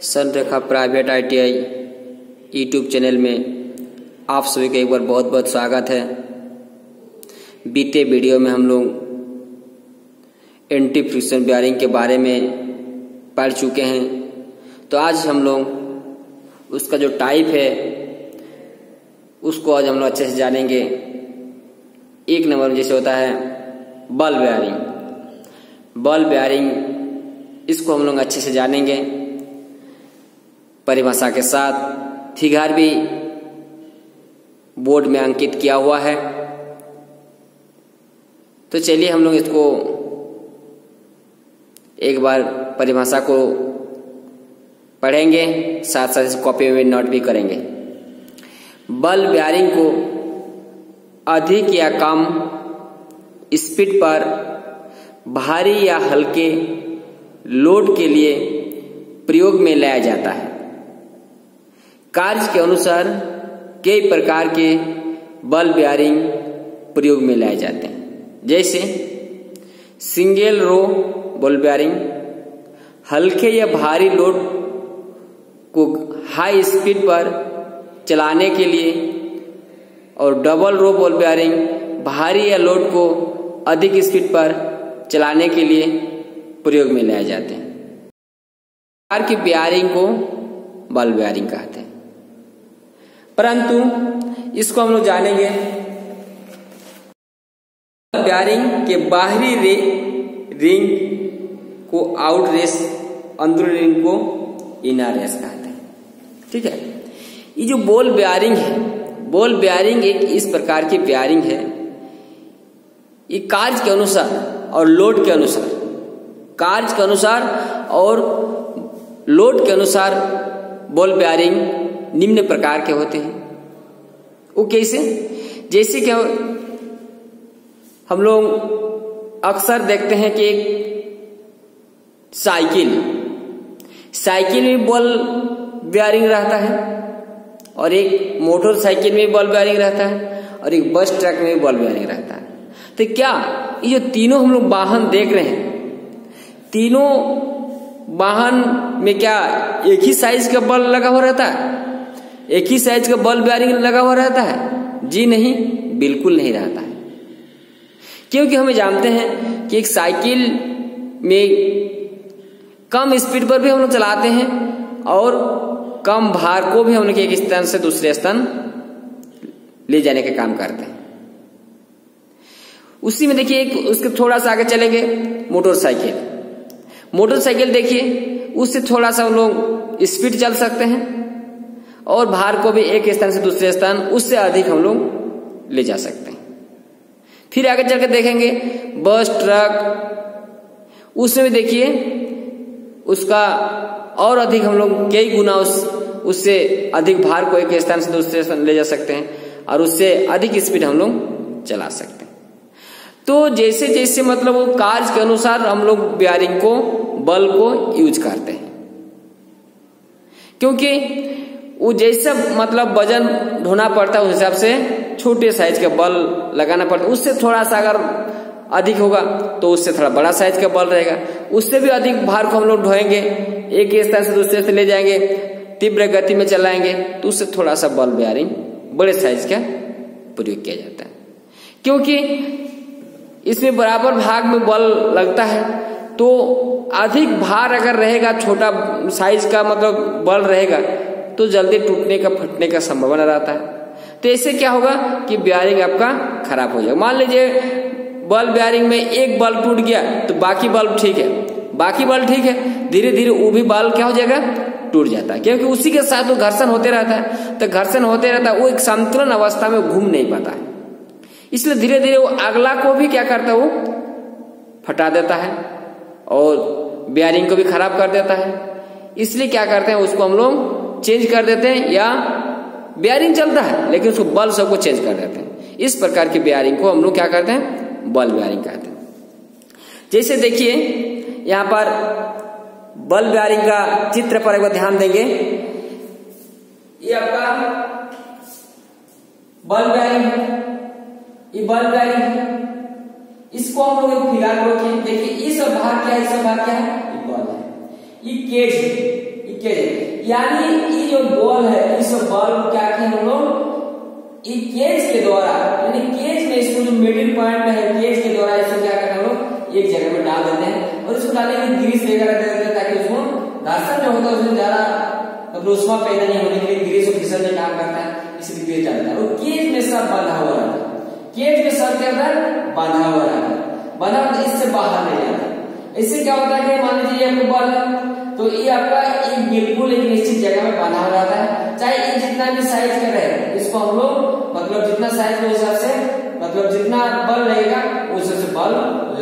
संरेखा private ITI YouTube channel में आप सभी का एक बार बहुत बहुत स्वागत है। बीते वीडियो में हम लोग एंटी फ्रिक्शन बेयरिंग के बारे में पढ़ चुके हैं, तो आज हम लोग उसका जो टाइप है उसको आज हम लोग अच्छे से जानेंगे। एक नंबर जैसे होता है बल बेयरिंग। बल बेयरिंग इसको हम लोग अच्छे से जानेंगे परिभाषा के साथ। फिगर भी बोर्ड में अंकित किया हुआ है, तो चलिए हम लोग इसको एक बार परिभाषा को पढ़ेंगे, साथ साथ इस कॉपी में नोट भी करेंगे। बल बेयरिंग को अधिक या कम स्पीड पर भारी या हल्के लोड के लिए प्रयोग में लाया जाता है। कार्य के अनुसार कई प्रकार के बल बेयरिंग प्रयोग में लाए जाते हैं, जैसे सिंगल रो बल बेयरिंग हल्के या भारी लोड को हाई स्पीड पर चलाने के लिए, और डबल रो बल बेयरिंग भारी या लोड को अधिक स्पीड पर चलाने के लिए प्रयोग में लाए जाते हैं। प्रकार की बेयरिंग को बल बेयरिंग कहते हैं, परंतु इसको हम लोग जानेंगे बेयरिंग के बाहरी रिंग को आउट रेस, अंदरूनी रिंग को इनर रेस कहते हैं। ठीक है, ये जो बॉल बेयरिंग है, बॉल बेयरिंग एक इस प्रकार की बेयरिंग है, ये कार्य के अनुसार और लोड के अनुसार, कार्य के अनुसार और लोड के अनुसार बॉल बेयरिंग निम्न प्रकार के होते हैं। वो कैसे? जैसे कि हम लोग अक्सर देखते हैं कि एक साइकिल में बॉल बेयरिंग रहता है, और एक मोटरसाइकिल में बॉल बेयरिंग रहता है, और एक बस ट्रक में भी बॉल बेयरिंग रहता है। तो क्या ये जो तीनों हम लोग वाहन देख रहे हैं, तीनों वाहन में क्या एक ही साइज का बल लगा हुआ रहता है? एक ही साइज का बल बेयरिंग लगा हुआ रहता है? जी नहीं, बिल्कुल नहीं रहता है। क्योंकि हमें जानते हैं कि एक साइकिल में कम स्पीड पर भी हम लोग चलाते हैं, और कम भार को भी हम लोग एक स्थान से दूसरे स्थान ले जाने का काम करते हैं। उसी में देखिए एक उसके थोड़ा सा आगे चलेंगे, मोटरसाइकिल देखिए, उससे थोड़ा सा हम लोग स्पीड चल सकते हैं, और भार को भी एक स्थान से दूसरे स्थान उससे अधिक हम लोग ले जा सकते हैं। फिर आगे चल के देखेंगे बस ट्रक, उसमें भी देखिए उसका और अधिक हम लोग कई गुना उससे अधिक भार को एक स्थान से दूसरे स्थान ले जा सकते हैं, और उससे अधिक स्पीड हम लोग चला सकते हैं। तो जैसे जैसे मतलब वो कार्य के अनुसार हम लोग बेयरिंग को, बल को यूज करते हैं, क्योंकि वो जैसा मतलब वजन ढोना पड़ता है उस हिसाब से छोटे साइज का बल लगाना पड़ता है। उससे थोड़ा सा अगर अधिक होगा तो उससे थोड़ा बड़ा साइज का बल रहेगा। उससे भी अधिक भार को हम लोग ढोएंगे, एक स्थान से दूसरे से ले जाएंगे, तीव्र गति में चलाएंगे, तो उससे थोड़ा सा बल बेयरिंग बड़े साइज का प्रयोग किया जाता है। क्योंकि इसमें बराबर भाग में बल लगता है, तो अधिक भार अगर रहेगा, छोटा साइज का मतलब बल रहेगा, तो जल्दी टूटने का, फटने का संभावना रहता है। तो ऐसे क्या होगा कि बेयरिंग आपका खराब हो जाएगा। मान लीजिए बल बेयरिंग में एक बल्ब टूट गया, तो बाकी बल्ब ठीक है, धीरे धीरे वो भी बल्ब क्या हो जाएगा, टूट जाता है, क्योंकि उसी के साथ वो घर्षण होते रहता है। तो घर्षण होते रहता है, वो एक संतुलन अवस्था में घूम नहीं पाता है, इसलिए धीरे धीरे वो अगला को भी क्या करता है, वो फटा देता है, और बेयरिंग को भी खराब कर देता है। इसलिए क्या करते हैं, उसको हम लोग चेंज कर देते हैं, या बेयरिंग चलता है लेकिन उसको बल सबको चेंज कर देते हैं। इस प्रकार की बेयरिंग को हम लोग क्या करते हैं, बल बेयरिंग कहते हैं। जैसे देखिए यहाँ पर बल बेयरिंग का चित्र पर एक बार ध्यान देंगे। ये आपका बल बेयरिंग है, ये बल बेयरिंग है, इसको हम लोग एक फिगर को देखिए, ये सब भाग क्या है, ये सब भाग क्या है, ये बल है, ये केज है, ये केज, यानी ये जो बॉल है इस बॉल को क्या किया हम लोग केज के द्वारा, यानी केज में इसको जो मिडिल पॉइंट में है केज के द्वारा इसको क्या करते हैं हम लोग एक जगह में डाल देते हैं और इसको डालने में ग्रीस वगैरह दे देते हैं ताकि उसको घर्षण जो होता है उसमें ज्यादा मतलब उष्मा पैदा नहीं होने के लिए ग्रीस और घिसल में काम करता है, इसलिए ग्रीस डालता है। और केज में सब बंधा हुआ रहता है, केज में सब क्या होता है बंधा हुआ रहता है, बंधा हुआ इससे बाहर नहीं जाता। इससे क्या होता है कि मान लीजिए आपको बॉल है तो ये आपका एक बिल्कुल एक निश्चित जगह में बंधा हुआ रहता है, चाहे ये जितना भी साइज का रहे इसको हम लोग मतलब जितना साइज के हिसाब से मतलब जितना बल लगेगा उस हिसाब से बल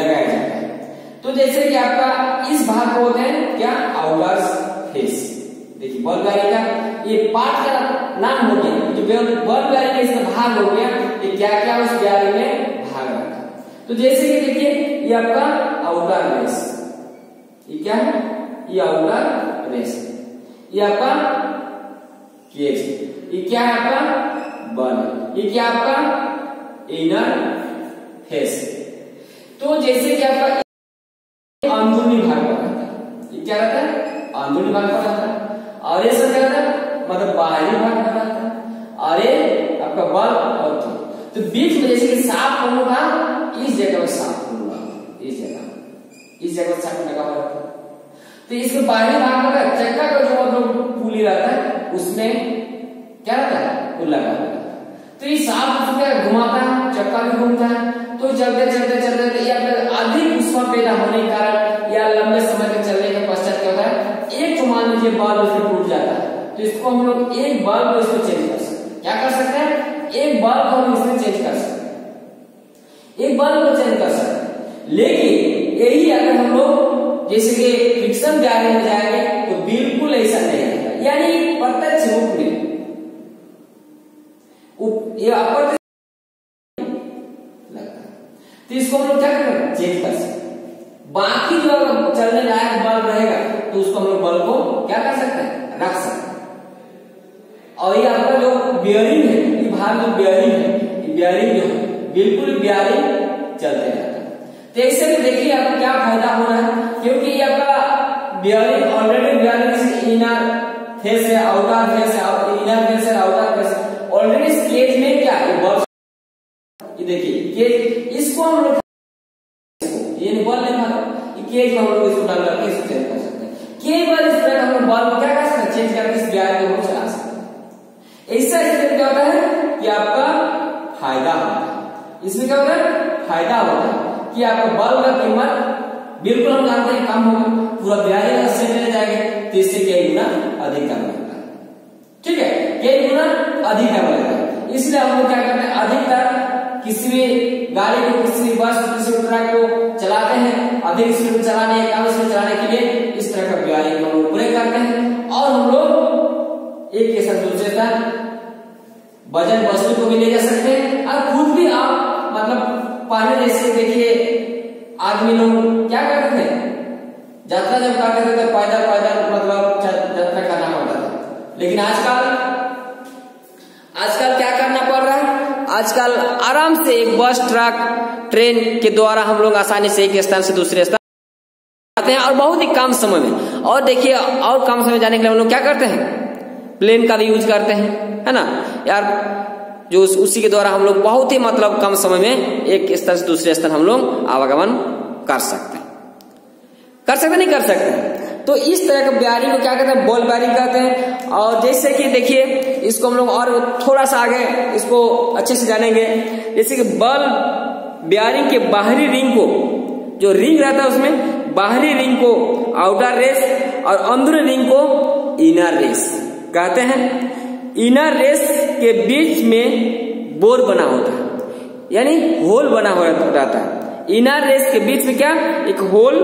लगाया जाता है। तो जैसे कि आपका इस भाग को होते हैं क्या आउटर फेस, देखिए बॉल बेयरिंग का ये पार्ट का नाम हो गया, जो बॉल बेयरिंग का इसका भाग हो गया, ये क्या क्या उस बेयरिंग में भाग रखा है। तो जैसे कि देखिए ये आपका आउटर रेस, ये क्या है ये आउटर रेस, ये आपका केज, ये क्या है आपका बल, ये क्या आपका इनर फेस। तो जैसे कि आपका अंदरूनी भाग पर रहता है, ये क्या रहता है अंदरूनी भाग पर रहता है, और ये सब क्या रहता है मतलब बाहरी भाग पर रहता है, और ये आपका बल और तो बीच में जैसे कि सांप होगा इस जगह में सांप होगा, इस जगह सांप लगा हुआ रहता है। तो इसके बाहरी भाग में चक्का का जो मतलब पुली रहता है उसमें क्या रहता है वो लगा हुआ है। तो ये सांप उसमें घुमाता है, चक्का भी घूमता है, तो चलते चलते चलते या फिर अधिक उष्मा पैदा होने के कारण या लंबे समय तक चलने के पश्चात क्या होता है एक तो मान लीजिए बल्ब उसमें टूट जाता है, तो इसको हम लोग एक बल्ब को इसको चेंज कर सकते हैं। क्या कर सकते हैं एक बल्ब को हम इसमें चेंज कर सकते हैं, एक बल्ब को चेंज कर सकते हैं। लेकिन यही अगर हम लोग जैसे कि फ्रिक्शन बेयरिंग में जाएंगे तो बिल्कुल ऐसा नहीं है, यानी प्रत्यक्ष रूप में ये अप्रत्यक्ष लगता है, तो इसको हम लोग क्या करेंगे चेंज कर सकते हैं। बाकी जो चलने लायक बल्ब रहेगा तो उसको हम लोग बल्ब को क्या कर सकते हैं रख सकते हैं। और ये आपका जो बेयरिंग है ये भाग जो बेयरिंग है ये बेयरिंग जो है बिल्कुल बेयरिंग चलते रहता है। तो इससे भी देखिए आपको क्या फायदा हो रहा है, क्योंकि ये आपका बेयरिंग ऑलरेडी बेयरिंग से इनर फेस है आउटर फेस है, इनर फेस है आउटर फेस ऑलरेडी इस केज में क्या है बॉल, ये देखिए केज इसको हम लोग ये बॉल लेना ये केज में हम लोग इसको डाल करके इसको चेंज कर सकते हैं। केवल इस तरह हम लोग बॉल को क्या कर सकते हैं चेंज करके इस बेयरिंग को हम चला सकते हैं। ऐसा इसमें क्या होता है कि आपका फायदा होता है, इसमें क्या होता है फायदा होता है कि आपका बल्ब का कीमत बिल्कुल हम जानते हैं कम होगा, पूरा बेयरिंग अस्सी में जाएगा तो इससे कई गुना अधिक कम लगता है, ठीक है कई गुना अधिक कम लगता है। इसलिए हम लोग क्या करते हैं अधिकतर किसी भी गाड़ी को किसी भी बस किसी भी ट्रक को चलाते हैं अधिक स्पीड में चलाने या कम स्पीड चलाने के लिए इस तरह का बेयरिंग हम लोग पूरे करते हैं। और हम लोग एक के साथ दूसरे का वजन वस्तु को भी ले जा सकते हैं और खुद भी आप मतलब पहले जैसे देखिए आदमी लोग क्या करते थे यात्रा जब करते थे तो पैदल पैदल मतलब यात्रा करना पड़ता था, लेकिन आजकल क्या करना पड़ रहा है, आजकल आराम से एक बस ट्रक ट्रेन के द्वारा हम लोग आसानी से एक स्थान से दूसरे स्थान जाते हैं और बहुत ही कम समय में। और देखिए और कम समय जाने के लिए हम लोग क्या करते हैं प्लेन का भी यूज करते हैं, है ना यार, जो उसी के द्वारा हम लोग बहुत ही मतलब कम समय में एक स्थान से दूसरे स्थान हम लोग आवागमन कर सकते हैं, नहीं कर सकते। तो इस तरह का बेयरिंग को क्या कहते हैं बॉल बेयरिंग कहते हैं। और जैसे कि देखिए इसको हम लोग और थोड़ा सा आगे इसको अच्छे से जानेंगे, जैसे कि बॉल बेयरिंग के बाहरी रिंग को जो रिंग रहता है उसमें बाहरी रिंग को आउटर रेस और अंदरूनी रिंग को इनर रेस कहते हैं। इनर रेस के बीच में बोर बना होता है, यानी होल बना हो रहता है। इनर रेस के बीच में क्या एक होल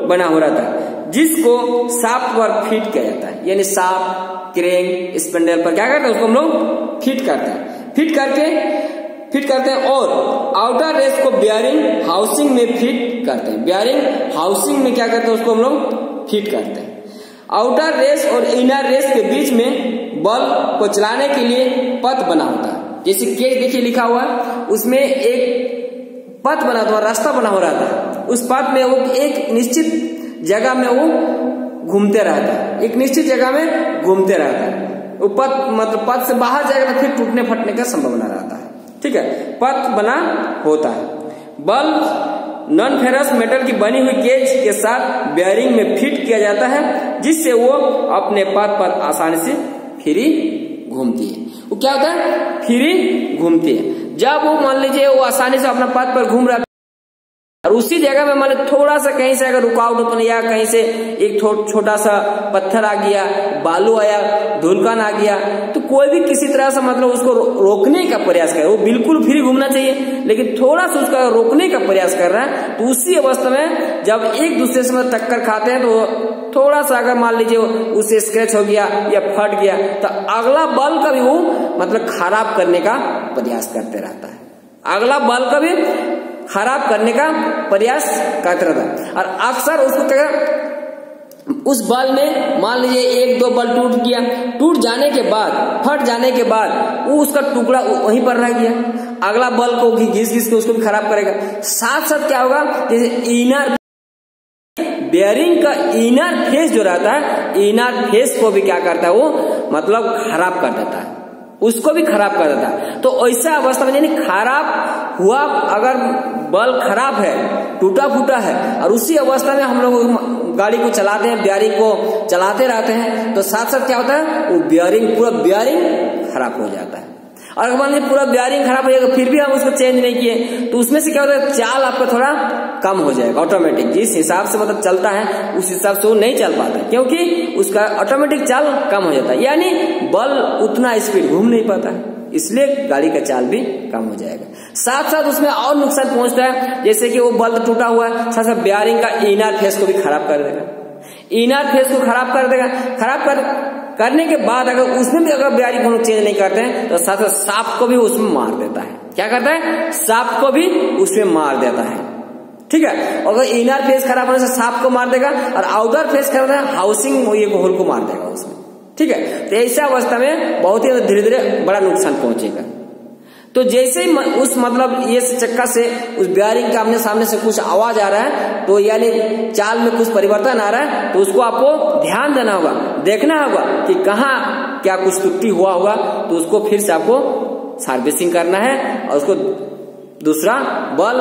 बना हो रहता है जिसको शाफ्ट पर फिट किया जाता है, यानी शाफ्ट क्रेंक स्पिंडल पर क्या करते हैं उसको हम लोग फिट करते हैं, फिट करते हैं और आउटर रेस को बेयरिंग हाउसिंग में फिट करते हैं। बेयरिंग हाउसिंग में क्या करते हैं उसको हम लोग फिट करते हैं। आउटर रेस और इनर रेस के बीच में बल्ब को चलाने के लिए पथ बना होता है, जैसे केज देखिए लिखा हुआ है उसमें एक पथ बना हुआ रास्ता बना हो रहा था, उस पथ में वो एक निश्चित जगह में वो घूमते रहता है, एक निश्चित जगह में घूमते रहता है। वो पथ मतलब पथ से बाहर जाएगा तो फिर टूटने फटने का संभावना रहता है। ठीक है, पथ बना होता है। बल्ब नॉन फेरस मेटल की बनी हुई केज के साथ बेयरिंग में फिट किया जाता है, जिससे वो अपने पथ पर आसानी से फ्री घूमती है। वो क्या होता है, फ्री घूमती है। जब वो मान लीजिए वो आसानी से अपना पथ पर घूम रहा है और उसी जगह में मान थोड़ा सा कहीं से अगर रुकावट उत्पन्न या कहीं से एक छोटा सा पत्थर आ गया, बालू आया, धूलकण आ गया, तो कोई भी किसी तरह से मतलब उसको रोकने का प्रयास करे। वो बिल्कुल फ्री घूमना चाहिए, लेकिन थोड़ा सा उसका रोकने का प्रयास कर रहा है, तो उसी अवस्था में जब एक दूसरे से मतलब टक्कर खाते हैं तो थोड़ा सा अगर मान लीजिए उससे स्क्रैच हो गया या फट गया, तो अगला बल का भी वो मतलब खराब करने का प्रयास करते रहता है। अगला बल का भी खराब करने का प्रयास करता रहता है। और अक्सर उसको क्या, उस बल में मान लीजिए एक दो बल टूट गया, टूट जाने के बाद, फट जाने के बाद वो उसका टुकड़ा वहीं पर रह गया, अगला बल को घिस घिस के उसको भी खराब करेगा। साथ साथ क्या होगा, जैसे इनर बेयरिंग का इनर फेस जो रहता है, इनर फेस को भी क्या करता है वो मतलब खराब कर देता है, उसको भी खराब कर देता है। तो ऐसा अवस्था में यानी खराब हुआ, अगर बल खराब है, टूटा फूटा है, और उसी अवस्था में हम लोग गाड़ी को चलाते हैं, बेयरिंग को चलाते रहते हैं, तो साथ साथ क्या होता है, वो बेयरिंग पूरा बेयरिंग खराब हो जाता है। और अगर मान लीजिए पूरा बेयरिंग खराब हो जाएगा फिर भी हम उसको चेंज नहीं किए, तो उसमें से क्या होता है, चाल आपका थोड़ा कम हो जाएगा ऑटोमेटिक। जिस हिसाब से मतलब चलता है उस हिसाब से वो नहीं चल पाता, क्योंकि उसका ऑटोमेटिक चाल कम हो जाता है, यानी बल उतना स्पीड घूम नहीं पाता है, इसलिए गाड़ी का चाल भी कम हो जाएगा। साथ साथ उसमें और नुकसान पहुंचता है, जैसे कि वो बल्ब टूटा हुआ है, साथ साथ बेयरिंग का इनर फेस को भी खराब कर देगा, इनर फेस को खराब कर देगा। खराब करने के बाद अगर उसमें भी अगर बेयरिंग को चेंज नहीं करते हैं, तो साथ साथ सांप को भी उसमें मार देता है। क्या करता है, सांप को भी उसमें मार देता है। ठीक है, अगर इनर फेस खराब होने से सांप को मार देगा, और आउटर फेस खराब होने से हाउसिंग ये होल को मार देगा उसमें। ठीक है, तो ऐसा अवस्था में बहुत ही धीरे धीरे बड़ा नुकसान पहुंचेगा। तो जैसे ही उस मतलब ये चक्का से उस बेयरिंग के आमने सामने से कुछ आवाज आ रहा है, तो यानी चाल में कुछ परिवर्तन आ रहा है, तो उसको आपको ध्यान देना होगा, देखना होगा कि कहाँ क्या कुछ त्रुटि हुआ होगा, तो उसको फिर से आपको सर्विसिंग करना है और उसको दूसरा बल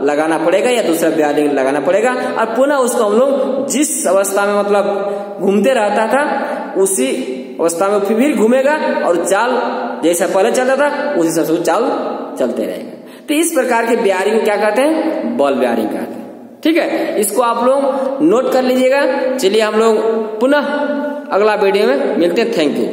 लगाना पड़ेगा या दूसरा बेयरिंग लगाना पड़ेगा, और पुनः उसको हम लोग जिस अवस्था में मतलब घूमते रहता था उसी अवस्था में फिर घूमेगा, और चाल जैसा पहले चलता था उसी हिसाब से चाल चलते रहेगा। तो इस प्रकार के बेयरिंग क्या कहते हैं, बॉल बेयरिंग कहते हैं। ठीक है, इसको आप लोग नोट कर लीजिएगा। चलिए हम लोग पुनः अगला वीडियो में मिलते हैं। Thank you.